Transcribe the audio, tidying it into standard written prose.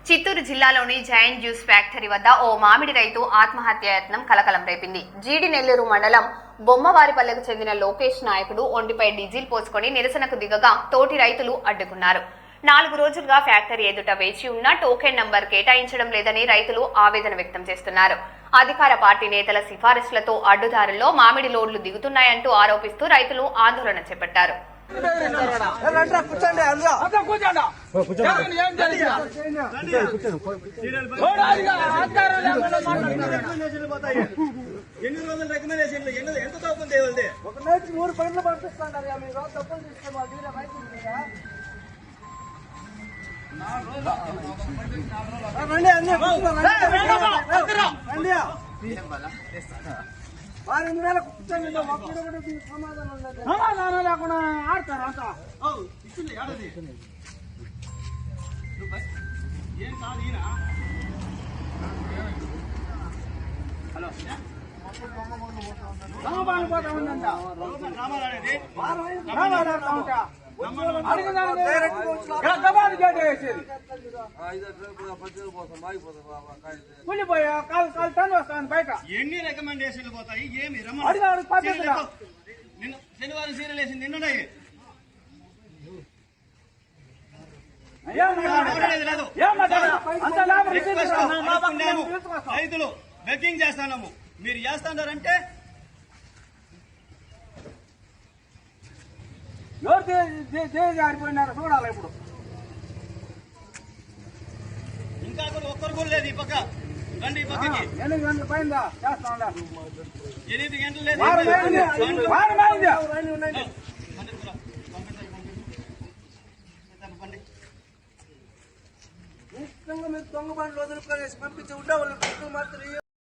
చిత్తూరు జిల్లాలోని giant juice factory వద్ద ఓ మామిడి రైతు ఆత్మహత్యాయత్నం కలకలం రేపింది. జీడి నెల్లూరు మండలం బొమ్మవారిపల్లెకు చెందిన లోకేష్ నాయకుడు ఒంటిపై డీజిల్ పోసుకొని నిరసనకు దిగగా తోటి రైతులు అడ్డుకున్నారు. 4 రోజులుగా ఫ్యాక్టరీ ఎదుట వేచి ఉన్న టోకెన్ నంబర్ కేటాయించడం లేదని రైతులు ఆవేదన వ్యక్తం చేస్తున్నారు. అధికార పార్టీ నేతల సిఫారసులతో అడ్డుదారుల్లో మామిడి లోడ్లు దిగుతున్నాయంటూ ఆరోపిస్తూ రైతులు ఆందోళన చేపట్టారు. ఎన్ని రోజులు రికమెండేషన్లు ఎంత తప్పు తేవల్ది ఒక నైట్ 3 పనులు పంపిస్తున్నారు. మీరు తప్పులు తీసుకోవాలి. సమాధానం లేకుండా ఆడతారు అంతా. ఏం కాదు ఈయన. హలో రామాబాను పోతా ఉందంట. ఎన్ని రికమెండేషన్లు పోతాయి? ఏమి శనివారం సీరియల్ వేసింది నిన్ననే. రైతులు బెగ్గింగ్ చేస్తున్నాము, మీరు చేస్తున్నారంటే ఎవరు జారిపోయినారో చూడాలి. ఇప్పుడు ఇంకా ఒక్కరు కూడా లేదు. ఈ పక్క రండి, ఈ పక్కకి 8 గంటల పైన చేస్తా ఉన్నారు. 8 గంటలు లేదు. మీరు దొంగ బండ్లు వదులుకొని పంపించి ఉండే వాళ్ళు మాత్రం